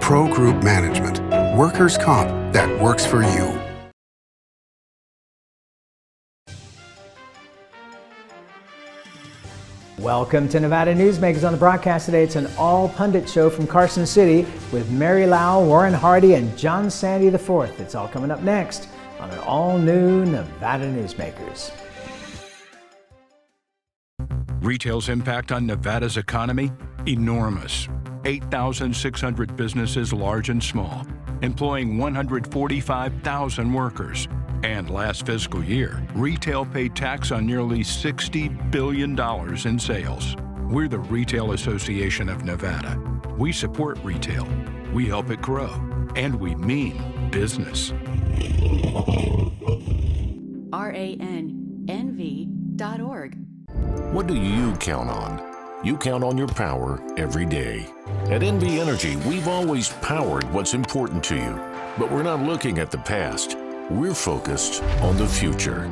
Pro Group Management. Workers' comp that works for you. Welcome to Nevada Newsmakers. On the broadcast today, it's an all-pundit show from Carson City with Mary Lau, Warren Hardy, and John Sande IV. It's all coming up next on an all-new Nevada Newsmakers. Retail's impact on Nevada's economy? Enormous. 8,600 businesses, large and small, employing 145,000 workers. And last fiscal year, retail paid tax on nearly $60 billion in sales. We're the Retail Association of Nevada. We support retail, we help it grow, and we mean business. RANNV.org. What do you count on? You count on your power every day. At NV Energy, we've always powered what's important to you, but we're not looking at the past. We're focused on the future.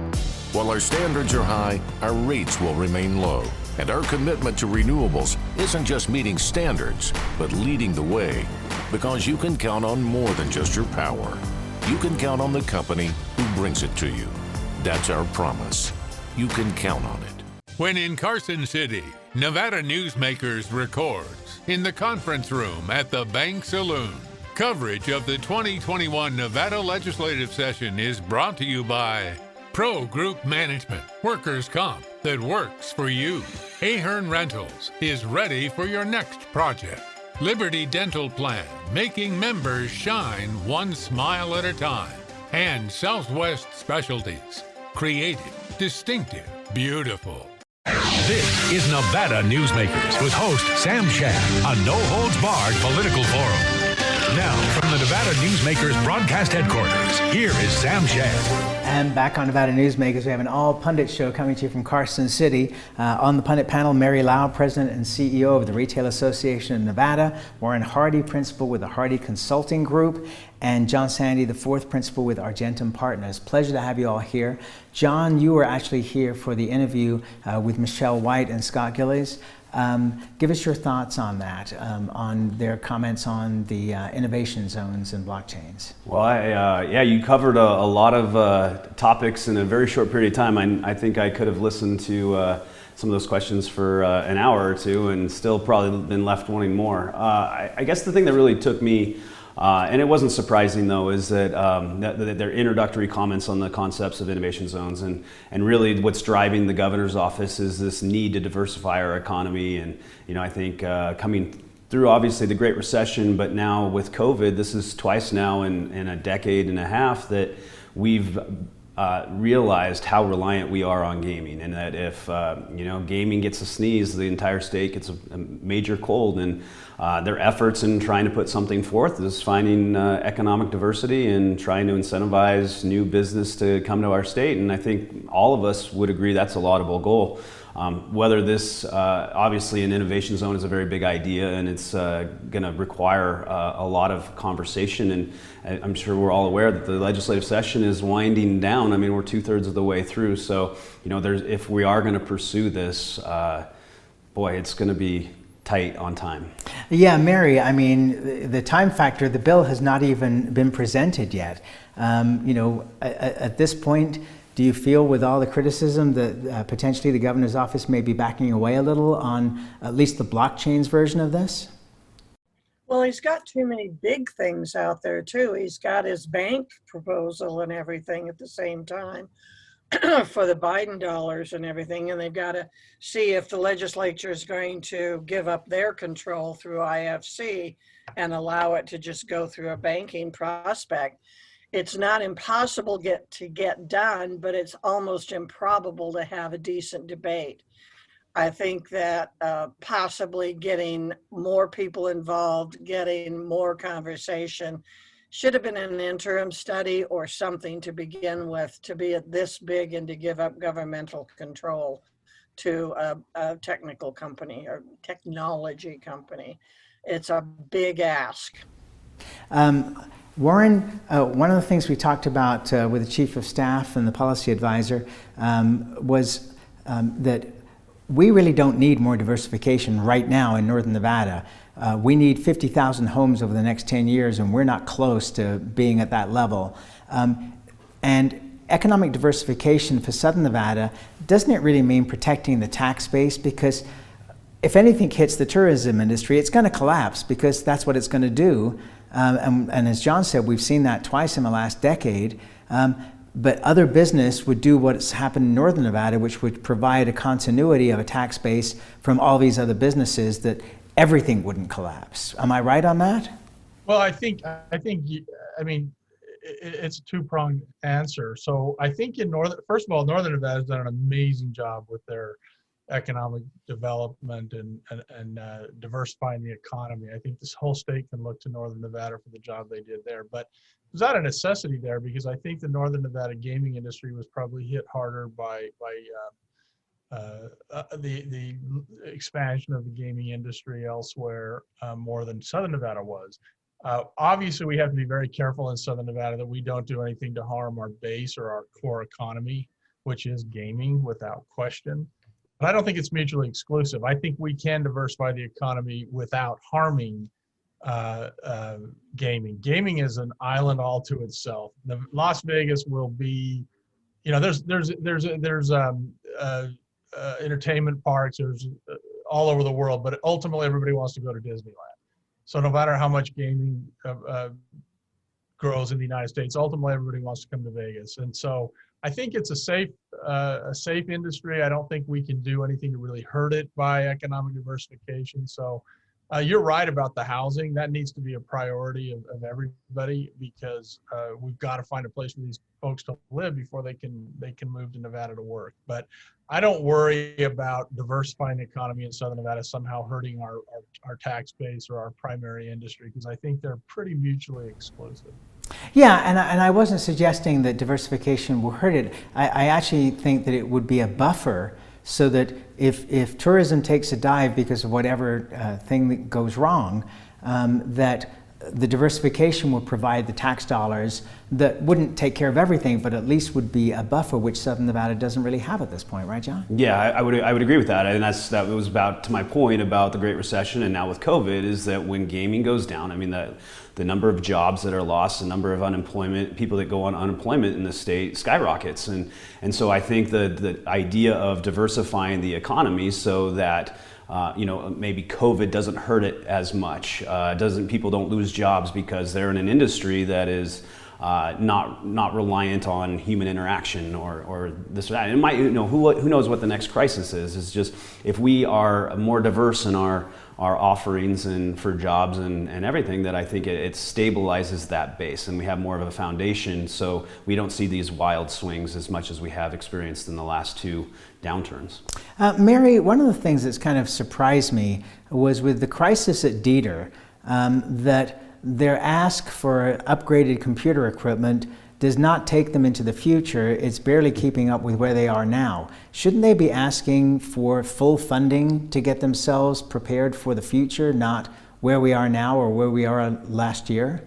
While our standards are high, our rates will remain low. And our commitment to renewables isn't just meeting standards, but leading the way. Because you can count on more than just your power. You can count on the company who brings it to you. That's our promise. You can count on it. When in Carson City, Nevada Newsmakers records in the conference room at the Bank Saloon. Coverage of the 2021 Nevada legislative session is brought to you by Pro Group Management, workers' comp that works for you. Ahern Rentals is ready for your next project. Liberty Dental Plan, making members shine one smile at a time. And Southwest Specialties, creative, distinctive, beautiful. This is Nevada Newsmakers with host Sam Shad, a no-holds-barred political forum. Now, from the Nevada Newsmakers broadcast headquarters, here is Sam Shad. And back on Nevada Newsmakers, we have an all-pundit show coming to you from Carson City. On the pundit panel, Mary Lau, President and CEO of the Retail Association of Nevada, Warren Hardy, Principal with the Hardy Consulting Group, and John Sande, the fourth Principal with Argentum Partners. Pleasure to have you all here. John, you were actually here for the interview with Michelle White and Scott Gillies. Give us your thoughts on that, on their comments on the innovation zones and blockchains. Well, yeah, you covered a lot of topics in a very short period of time. I think I could have listened to some of those questions for an hour or two and still probably been left wanting more. I guess the thing that really took me, and it wasn't surprising though, is that, that their introductory comments on the concepts of innovation zones and really what's driving the governor's office is this need to diversify our economy. And I think coming through obviously the Great Recession, but now with COVID, this is twice now in a decade and a half that we've realized how reliant we are on gaming, and that if gaming gets a sneeze, the entire state gets a major cold. And their efforts in trying to put something forth is finding economic diversity and trying to incentivize new business to come to our state. And I think all of us would agree that's a laudable goal. Whether this, obviously an innovation zone is a very big idea, and it's going to require a lot of conversation, and I'm sure we're all aware that the legislative session is winding down. I mean, we're 2/3 of the way through, so if we are going to pursue this, boy, it's going to be tight on time. Yeah, Mary, I mean, the time factor, the bill has not even been presented yet. At this point, do you feel with all the criticism that potentially the governor's office may be backing away a little on at least the blockchains version of this? Well, he's got too many big things out there too. He's got his bank proposal and everything at the same time for the Biden dollars and everything. And they've got to see if the legislature is going to give up their control through IFC and allow it to just go through a banking prospect. It's not impossible to get done, but it's almost improbable to have a decent debate. I think that possibly getting more people involved, getting more conversation, should have been an interim study or something to begin with, to be this big and to give up governmental control to a technical company or technology company. It's a big ask. Warren, one of the things we talked about with the Chief of Staff and the Policy Advisor was that we really don't need more diversification right now in Northern Nevada. we need 50,000 homes over the next 10 years, and we're not close to being at that level. And economic diversification for Southern Nevada, doesn't it really mean protecting the tax base? Because if anything hits the tourism industry, it's going to collapse, because that's what it's going to do. And as John said, we've seen that twice in the last decade. But other business would do what's happened in Northern Nevada, which would provide a continuity of a tax base from all these other businesses, that everything wouldn't collapse. Am I right on that? Well, I think, it's a two-pronged answer. So I think first of all, Northern Nevada has done an amazing job with their economic development and diversifying the economy. I think this whole state can look to Northern Nevada for the job they did there. But there's not a necessity there, because I think the Northern Nevada gaming industry was probably hit harder by the expansion of the gaming industry elsewhere more than Southern Nevada was. Obviously, we have to be very careful in Southern Nevada that we don't do anything to harm our base or our core economy, which is gaming, without question. But I don't think it's mutually exclusive. I think we can diversify the economy without harming gaming. Gaming is an island all to itself. Las Vegas will be, there's entertainment parks, there's all over the world, but ultimately everybody wants to go to Disneyland. So no matter how much gaming grows in the United States, ultimately everybody wants to come to Vegas. And so I think it's a safe industry. I don't think we can do anything to really hurt it by economic diversification. So you're right about the housing. That needs to be a priority of everybody, because we've got to find a place for these folks to live before they can move to Nevada to work. But I don't worry about diversifying the economy in Southern Nevada somehow hurting our tax base or our primary industry, because I think they're pretty mutually exclusive. Yeah, and I wasn't suggesting that diversification will hurt it. I actually think that it would be a buffer, so that if tourism takes a dive because of whatever thing that goes wrong, that the diversification will provide the tax dollars that wouldn't take care of everything, but at least would be a buffer, which Southern Nevada doesn't really have at this point, right, John? Yeah, I would agree with that, and that was about to my point about the Great Recession, and now with COVID, is that when gaming goes down, I mean the number of jobs that are lost, the number of people that go on unemployment in the state skyrockets, and so I think the idea of diversifying the economy so that maybe COVID doesn't hurt it as much. People don't lose jobs because they're in an industry that is not reliant on human interaction or this or that. It might, who knows what the next crisis is. It's just, if we are more diverse in our offerings and for jobs and everything, that I think it stabilizes that base, and we have more of a foundation, so we don't see these wild swings as much as we have experienced in the last two downturns. Mary, one of the things that's kind of surprised me was with the crisis at Dieter, that their ask for upgraded computer equipment does not take them into the future. It's barely keeping up with where they are now. Shouldn't they be asking for full funding to get themselves prepared for the future, not where we are now or where we are last year?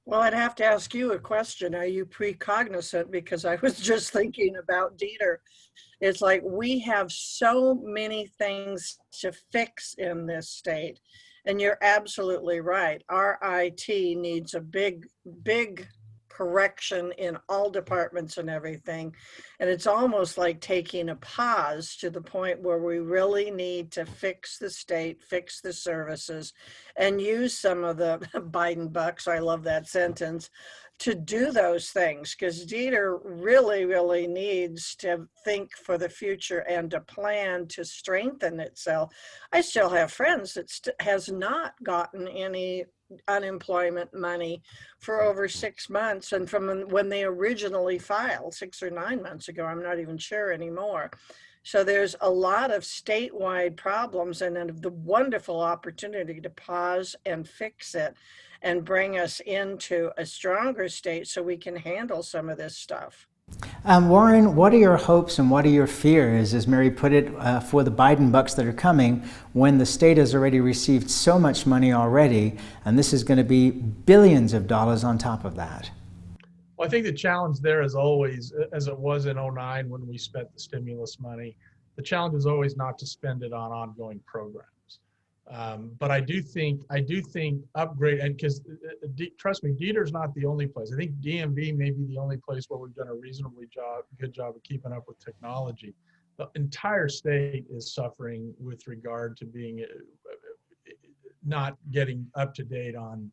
Well, I'd have to ask you a question. Are you precognizant? Because I was just thinking about Dieter. It's like, we have so many things to fix in this state. And you're absolutely right. Our IT needs a big correction in all departments and everything. And it's almost like taking a pause to the point where we really need to fix the state, fix the services, and use some of the Biden bucks, I love that sentence, to do those things, because Dieter really needs to think for the future and to plan to strengthen itself. I still have friends that has not gotten any unemployment money for over 6 months, and from when they originally filed 6 or 9 months ago, I'm not even sure anymore. So there's a lot of statewide problems, and then the wonderful opportunity to pause and fix it and bring us into a stronger state so we can handle some of this stuff. Warren, what are your hopes and what are your fears, as Mary put it, for the Biden bucks that are coming, when the state has already received so much money already, and this is going to be billions of dollars on top of that? Well, I think the challenge there is always, as it was in 2009 when we spent the stimulus money, the challenge is always not to spend it on ongoing programs. But I do think upgrade, and because trust me, Dieter's not the only place. I think DMV may be the only place where we've done a reasonably good job of keeping up with technology. The entire state is suffering with regard to being not getting up to date on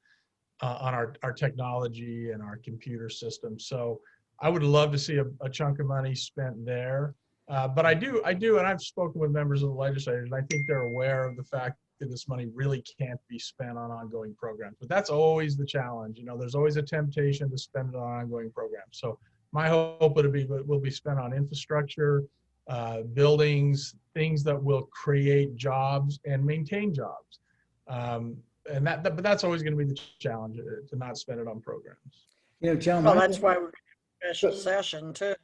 our technology and our computer system. So I would love to see a chunk of money spent there. But I do, and I've spoken with members of the legislators, and I think they're aware of the fact that this money really can't be spent on ongoing programs. But that's always the challenge. There's always a temptation to spend it on ongoing programs. So my hope will be spent on infrastructure, buildings, things that will create jobs and maintain jobs. But that's always going to be the challenge, to not spend it on programs. John. Well, that's why we're in a special session too.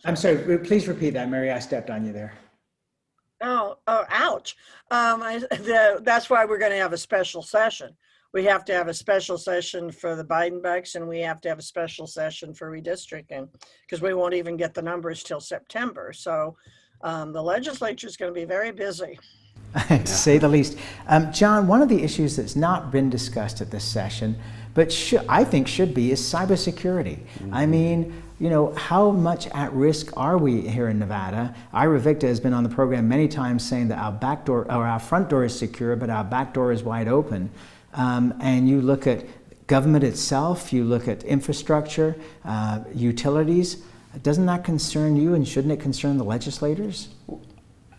I'm sorry, please repeat that, Mary. I stepped on you there. Oh, ouch. That's why we're going to have a special session. We have to have a special session for the Biden bucks, and we have to have a special session for redistricting, because we won't even get the numbers till September. So the legislature is going to be very busy. To say the least. John, one of the issues that's not been discussed at this session, but I think should be, is cybersecurity. Mm-hmm. I mean, how much at risk are we here in Nevada? Ira Victa has been on the program many times saying that our back door or our front door is secure, but our back door is wide open. And you look at government itself, you look at infrastructure, utilities. Doesn't that concern you, and shouldn't it concern the legislators?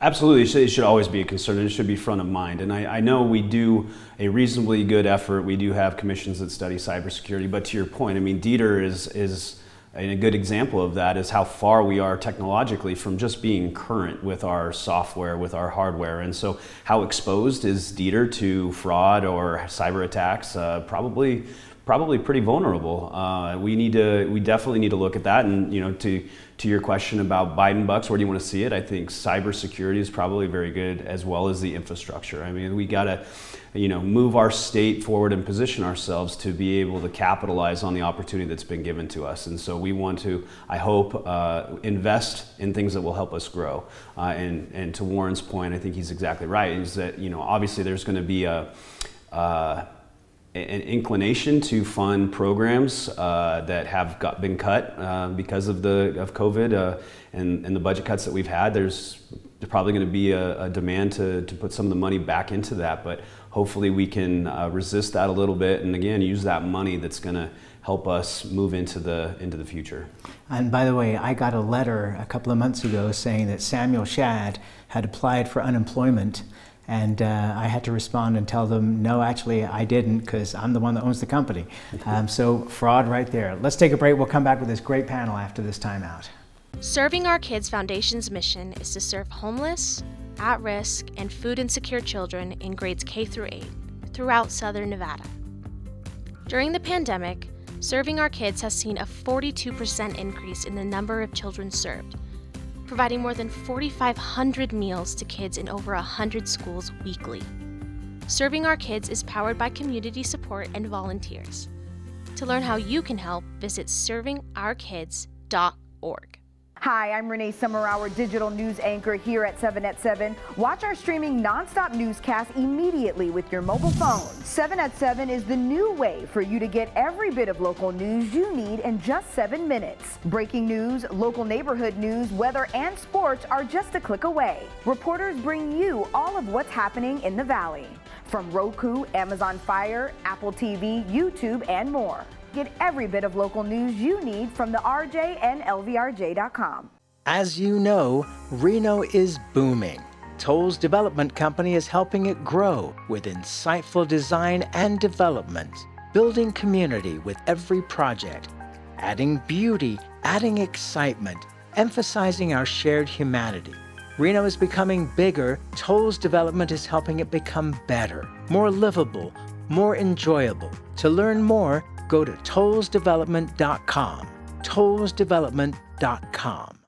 Absolutely, it should always be a concern, and it should be front of mind. And I know we do a reasonably good effort. We do have commissions that study cybersecurity, but to your point, I mean, Dieter is a good example of that, is how far we are technologically from just being current with our software, with our hardware. And so how exposed is Dieter to fraud or cyber attacks? Probably pretty vulnerable. We definitely need to look at that. And to your question about Biden bucks, where do you want to see it? I think cybersecurity is probably very good, as well as the infrastructure. I mean, we got to move our state forward and position ourselves to be able to capitalize on the opportunity that's been given to us. And so we want to, I hope, invest in things that will help us grow. And to Warren's point, I think he's exactly right, is that obviously there's going to be an inclination to fund programs that have been cut because of COVID and the budget cuts that we've had. There's probably going to be a demand to put some of the money back into that, but hopefully we can resist that a little bit, and again use that money that's going to help us move into the future. And by the way, I got a letter a couple of months ago saying that Samuel Shad had applied for unemployment. And I had to respond and tell them, no, actually, I didn't, because I'm the one that owns the company. So fraud right there. Let's take a break. We'll come back with this great panel after this timeout. Serving Our Kids Foundation's mission is to serve homeless, at-risk, and food insecure children in grades K through 8 throughout Southern Nevada. During the pandemic, Serving Our Kids has seen a 42% increase in the number of children served, providing more than 4,500 meals to kids in over 100 schools weekly. Serving Our Kids is powered by community support and volunteers. To learn how you can help, visit servingourkids.org. Hi, I'm Renee Summer, our digital news anchor here at 7 at 7. Watch our streaming nonstop newscast immediately with your mobile phone. 7 at 7 is the new way for you to get every bit of local news you need in just 7 minutes. Breaking news, local neighborhood news, weather, and sports are just a click away. Reporters bring you all of what's happening in the Valley. From Roku, Amazon Fire, Apple TV, YouTube, and more. Get every bit of local news you need from the RJ and LVRJ.com. As you know, Reno is booming. Toll's development company is helping it grow with insightful design and development, building community with every project, adding beauty, adding excitement, emphasizing our shared humanity. Reno is becoming bigger. Toll's development is helping it become better, more livable, more enjoyable. To learn more, go to tollsdevelopment.com. tollsdevelopment.com.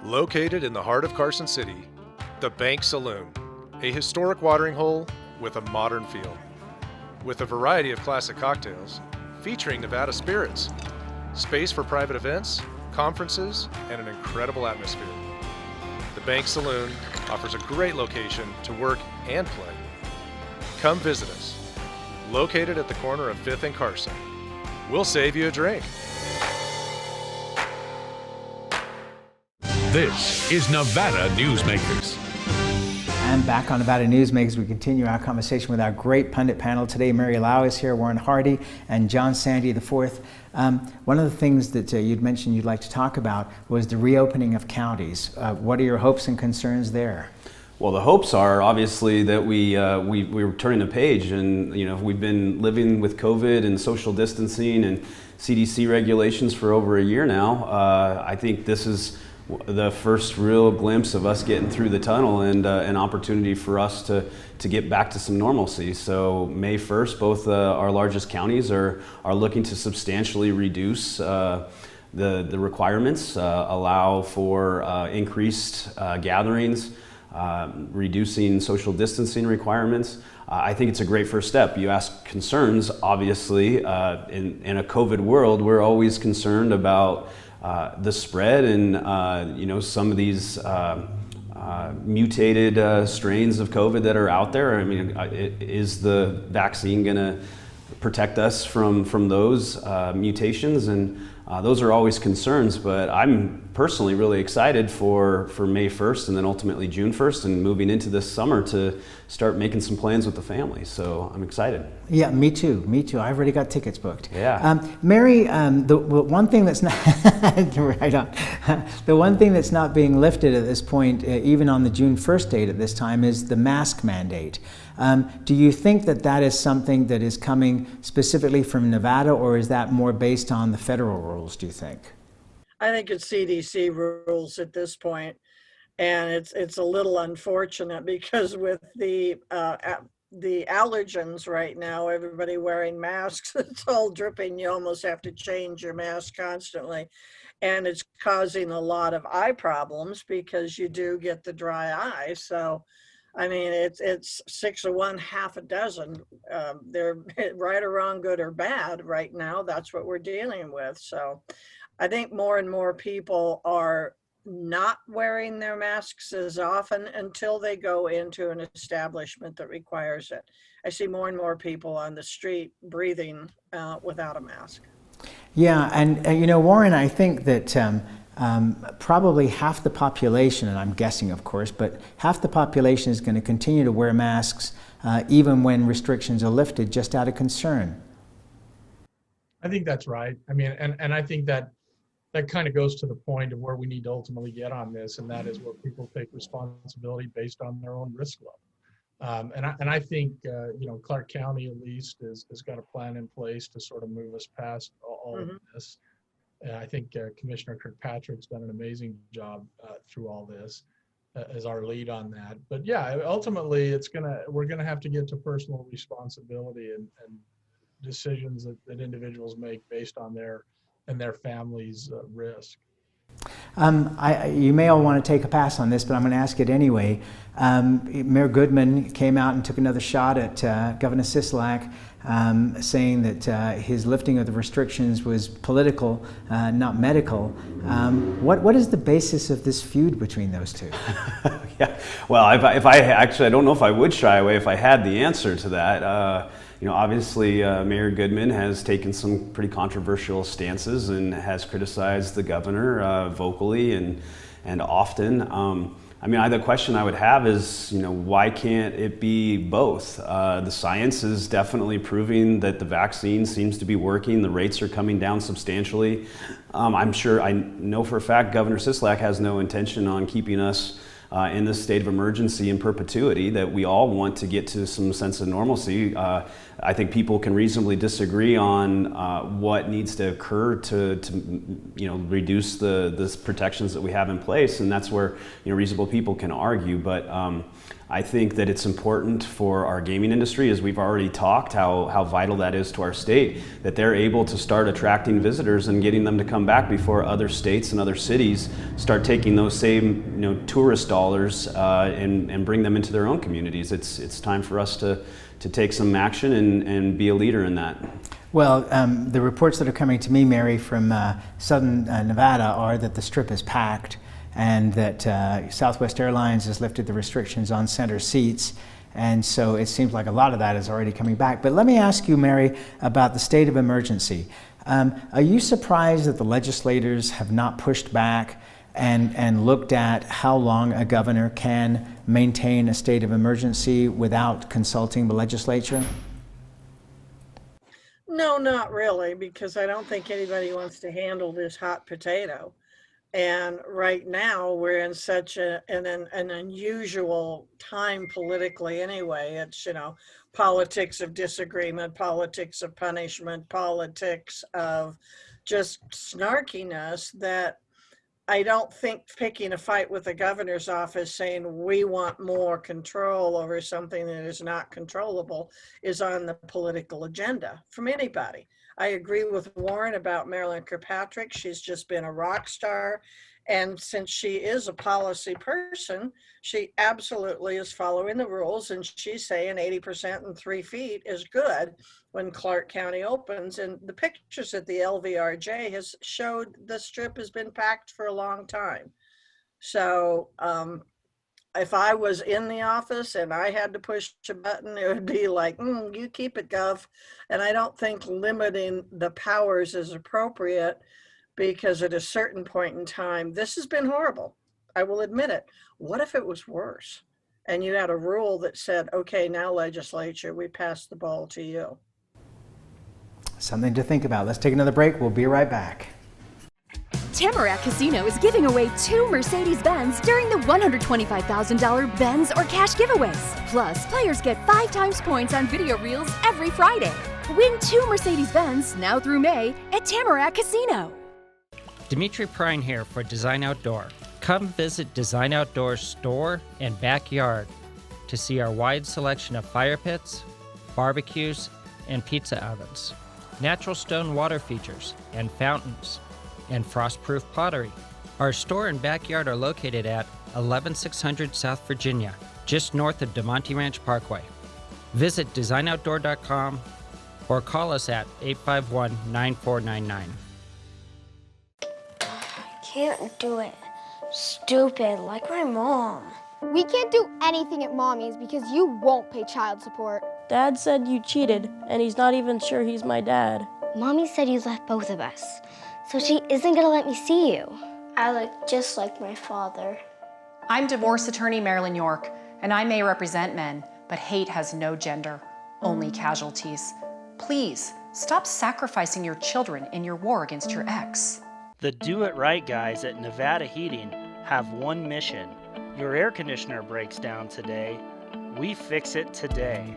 Located in the heart of Carson City, the Bank Saloon, a historic watering hole with a modern feel. With a variety of classic cocktails, featuring Nevada spirits, space for private events, conferences, and an incredible atmosphere. The Bank Saloon offers a great location to work and play, come visit us. Located at the corner of 5th and Carson. We'll save you a drink. This is Nevada Newsmakers. And back on Nevada Newsmakers, we continue our conversation with our great pundit panel today. Mary Lau is here, Warren Hardy, and John Sande IV. One of the things that you'd mentioned you'd like to talk about was the reopening of counties. What are your hopes and concerns there? Well, the hopes are obviously that we're turning the page, and we've been living with COVID and social distancing and CDC regulations for over a year now. I think this is the first real glimpse of us getting through the tunnel and an opportunity for us to get back to some normalcy. So May 1st, both our largest counties are looking to substantially reduce the requirements, allow for increased gatherings, reducing social distancing requirements. I think it's a great first step. You ask concerns, obviously, in a COVID world, we're always concerned about the spread and some of these mutated strains of COVID that are out there. I mean, is the vaccine going to protect us from those mutations? And those are always concerns, but I'm personally really excited for May 1st and then ultimately June 1st and moving into this summer to start making some plans with the family. So I'm excited. Yeah, me too. I've already got tickets booked. Yeah. Mary, the one thing that's not right on. The one thing that's not being lifted at this point, even on the June 1st date at this time, is the mask mandate. Do you think that is something that is coming specifically from Nevada, or is that more based on the federal rules, do you think? I think it's CDC rules at this point, and it's a little unfortunate because with the allergens right now, everybody wearing masks, it's all dripping. You almost have to change your mask constantly, and it's causing a lot of eye problems because you do get the dry eye. So I mean, it's 6 of one, half a dozen. They're right or wrong, good or bad right now. That's what we're dealing with. So I think more and more people are not wearing their masks as often until they go into an establishment that requires it. I see more and more people on the street breathing without a mask. Yeah, and Warren, I think that probably half the population, and I'm guessing of course, but half the population is going to continue to wear masks even when restrictions are lifted, just out of concern. I think that's right. I mean, and I think that kind of goes to the point of where we need to ultimately get on this, and that is where people take responsibility based on their own risk level. And I think Clark County at least has got a plan in place to sort of move us past all of this. I think Commissioner Kirkpatrick's done an amazing job through all this as our lead on that. But yeah, ultimately we're gonna have to get to personal responsibility and decisions that individuals make based on their family's risk. You may all want to take a pass on this, but I'm going to ask it anyway. Mayor Goodman came out and took another shot at Governor Sisolak, saying that his lifting of the restrictions was political, not medical. What is the basis of this feud between those two? Yeah, well, if I actually, I don't know if I would shy away if I had the answer to that. Obviously, Mayor Goodman has taken some pretty controversial stances and has criticized the governor vocally and often. I mean, the question I would have is, why can't it be both? The science is definitely proving that the vaccine seems to be working. The rates are coming down substantially. I know for a fact Governor Sisolak has no intention on keeping us in this state of emergency in perpetuity, that we all want to get to some sense of normalcy. I think people can reasonably disagree on what needs to occur to reduce the protections that we have in place, and that's where reasonable people can argue. But I think that it's important for our gaming industry, as we've already talked, how vital that is to our state, that they're able to start attracting visitors and getting them to come back before other states and other cities start taking those same tourist dollars and bring them into their own communities. It's time for us to take some action and be a leader in that. Well, the reports that are coming to me, Mary, from southern Nevada are that the Strip is packed, and that Southwest Airlines has lifted the restrictions on center seats, And so it seems like a lot of that is already coming back. But let me ask you, Mary, about the state of emergency. Are you surprised that the legislators have not pushed back and looked at how long a governor can maintain a state of emergency without consulting the legislature? No, not really, because I don't think anybody wants to handle this hot potato. And right now we're in such an unusual time politically anyway. It's, politics of disagreement, politics of punishment, politics of just snarkiness that I don't think picking a fight with the governor's office saying we want more control over something that is not controllable is on the political agenda from anybody. I agree with Warren about Marilyn Kirkpatrick. She's just been a rock star. And since she is a policy person, she absolutely is following the rules. And she's saying 80% in 3 feet is good when Clark County opens. And the pictures at the LVRJ has showed the strip has been packed for a long time. So if I was in the office and I had to push a button, it would be like, you keep it, Gov. And I don't think limiting the powers is appropriate, because at a certain point in time, this has been horrible. I will admit it. What if it was worse? And you had a rule that said, okay, now legislature, we pass the ball to you. Something to think about. Let's take another break. We'll be right back. Tamarack Casino is giving away 2 Mercedes-Benz during the $125,000 Benz or cash giveaways. Plus, players get 5 times points on video reels every Friday. Win 2 Mercedes-Benz now through May at Tamarack Casino. Dimitri Prine here for Design Outdoor. Come visit Design Outdoor's store and backyard to see our wide selection of fire pits, barbecues, and pizza ovens, natural stone water features and fountains, and frost-proof pottery. Our store and backyard are located at 11600 South Virginia, just north of DeMonte Ranch Parkway. Visit designoutdoor.com or call us at 851-9499. Can't do it. Stupid, like my mom. We can't do anything at Mommy's because you won't pay child support. Dad said you cheated, and he's not even sure he's my dad. Mommy said you left both of us, so she isn't gonna let me see you. I look just like my father. I'm divorce attorney Marilyn York, and I may represent men, but hate has no gender, only casualties. Please, stop sacrificing your children in your war against your ex. The Do It Right guys at Nevada Heating have one mission. Your air conditioner breaks down today. We fix it today.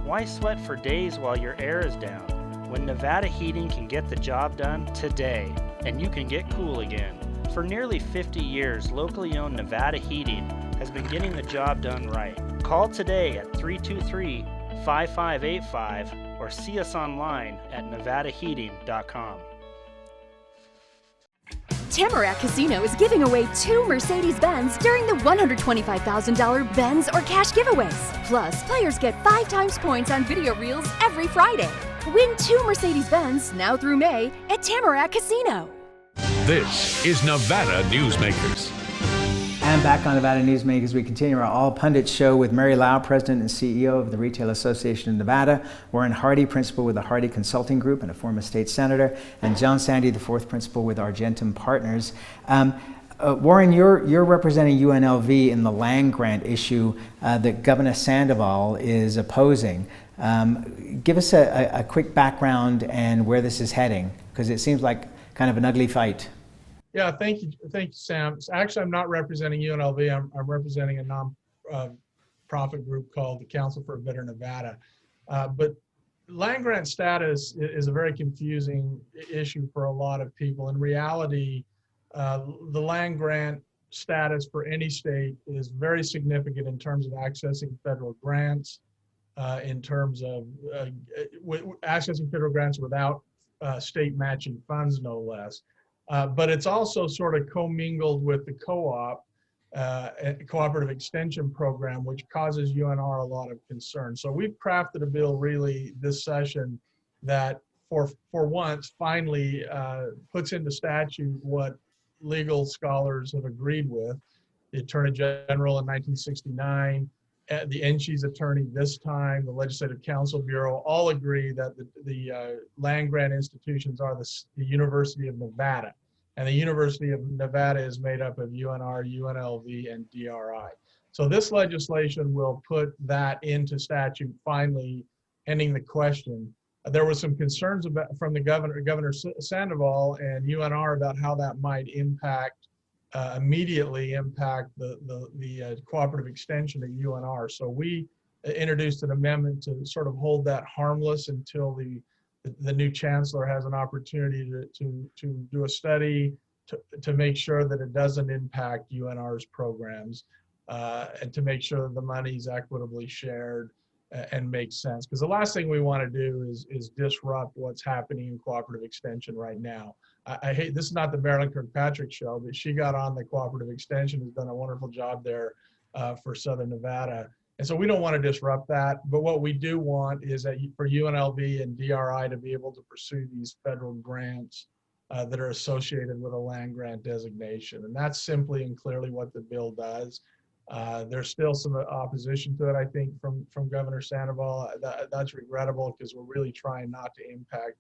Why sweat for days while your air is down, when Nevada Heating can get the job done today, and you can get cool again? For nearly 50 years, locally owned Nevada Heating has been getting the job done right. Call today at 323-5585 or see us online at nevadaheating.com. Tamarack Casino is giving away 2 Mercedes-Benz during the $125,000 Benz or cash giveaways. Plus, players get 5 times points on video reels every Friday. Win 2 Mercedes-Benz now through May at Tamarack Casino. This is Nevada Newsmakers. And back on Nevada Newsmakers, we continue our All Pundits show with Mary Lau, President and CEO of the Retail Association of Nevada, Warren Hardy, Principal with the Hardy Consulting Group and a former state senator, and John Sande, the 4th Principal with Argentum Partners. Warren, you're representing UNLV in the land grant issue that Governor Sandoval is opposing. Give us a quick background and where this is heading, because it seems like kind of an ugly fight. Yeah, thank you, Sam. Actually, I'm not representing UNLV. I'm representing a non-profit group called the Council for a Better Nevada. But land grant status is a very confusing issue for a lot of people. In reality, the land grant status for any state is very significant in terms of accessing federal grants, in terms of accessing federal grants without state matching funds, no less. But it's also sort of commingled with the cooperative extension program, which causes UNR a lot of concern. So we've crafted a bill really this session that for once finally puts into statute what legal scholars have agreed with. The Attorney General in 1969 the NCHI's attorney this time, the Legislative Council Bureau, all agree that the land grant institutions are the University of Nevada. And the University of Nevada is made up of UNR, UNLV, and DRI. So this legislation will put that into statute, finally ending the question. There was some concerns from the Governor Sandoval and UNR about how that might immediately impact the cooperative extension at UNR. So we introduced an amendment to sort of hold that harmless until the new chancellor has an opportunity to do a study to make sure that it doesn't impact UNR's programs, and to make sure that the money is equitably shared and makes sense. Because the last thing we want to do is disrupt what's happening in cooperative extension right now. I hate, this is not the Marilyn Kirkpatrick show, but she got on the cooperative extension, has done a wonderful job there for Southern Nevada. And so we don't want to disrupt that. But what we do want is that for UNLV and DRI to be able to pursue these federal grants that are associated with a land grant designation. And that's simply and clearly what the bill does. There's still some opposition to it, I think, from Governor Sandoval. That's regrettable because we're really trying not to impact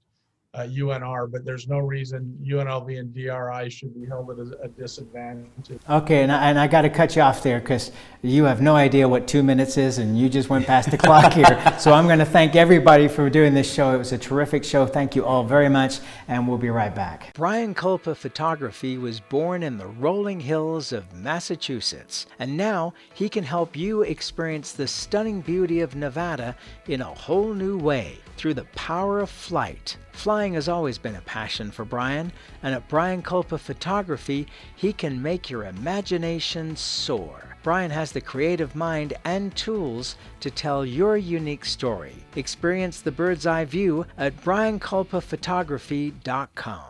UNR, but there's no reason UNLV and DRI should be held at a disadvantage. Okay, and I got to cut you off there because you have no idea what 2 minutes is, and you just went past the clock here. So I'm going to thank everybody for doing this show. It was a terrific show. Thank you all very much, and we'll be right back. Brian Culpa Photography was born in the rolling hills of Massachusetts, and now he can help you experience the stunning beauty of Nevada in a whole new way through the power of flight. Flying has always been a passion for Brian, and at Brian Culpa Photography, he can make your imagination soar. Brian has the creative mind and tools to tell your unique story. Experience the bird's eye view at brianculpaphotography.com.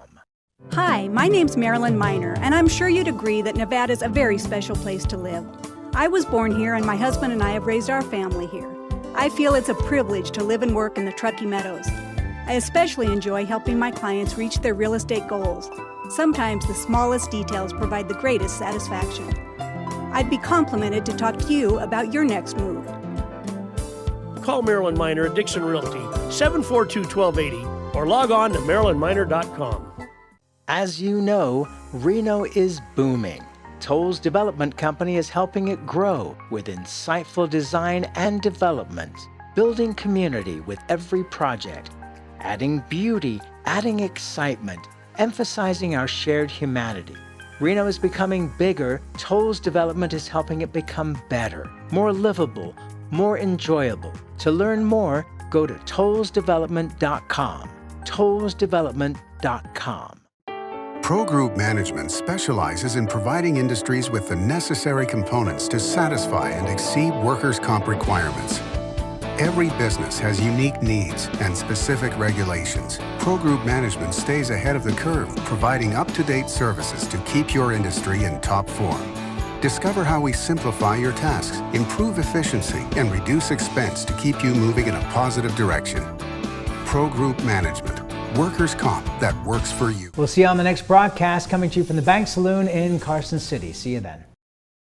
Hi, my name's Marilyn Miner, and I'm sure you'd agree that Nevada's a very special place to live. I was born here, and my husband and I have raised our family here. I feel it's a privilege to live and work in the Truckee Meadows. I especially enjoy helping my clients reach their real estate goals. Sometimes the smallest details provide the greatest satisfaction. I'd be complimented to talk to you about your next move. Call Marilyn Miner at Dixon Realty, 742-1280, or log on to marilynminer.com. As you know, Reno is booming. Toll's Development Company is helping it grow with insightful design and development, building community with every project, adding beauty, adding excitement, emphasizing our shared humanity. Reno is becoming bigger. Toll's Development is helping it become better, more livable, more enjoyable. To learn more, go to tollsdevelopment.com. tollsdevelopment.com. Pro Group Management specializes in providing industries with the necessary components to satisfy and exceed workers' comp requirements. Every business has unique needs and specific regulations. Pro Group Management stays ahead of the curve, providing up-to-date services to keep your industry in top form. Discover how we simplify your tasks, improve efficiency, and reduce expense to keep you moving in a positive direction. Pro Group Management. Workers' comp that works for you. We'll see you on the next broadcast, coming to you from the Bank Saloon in Carson City. See you then.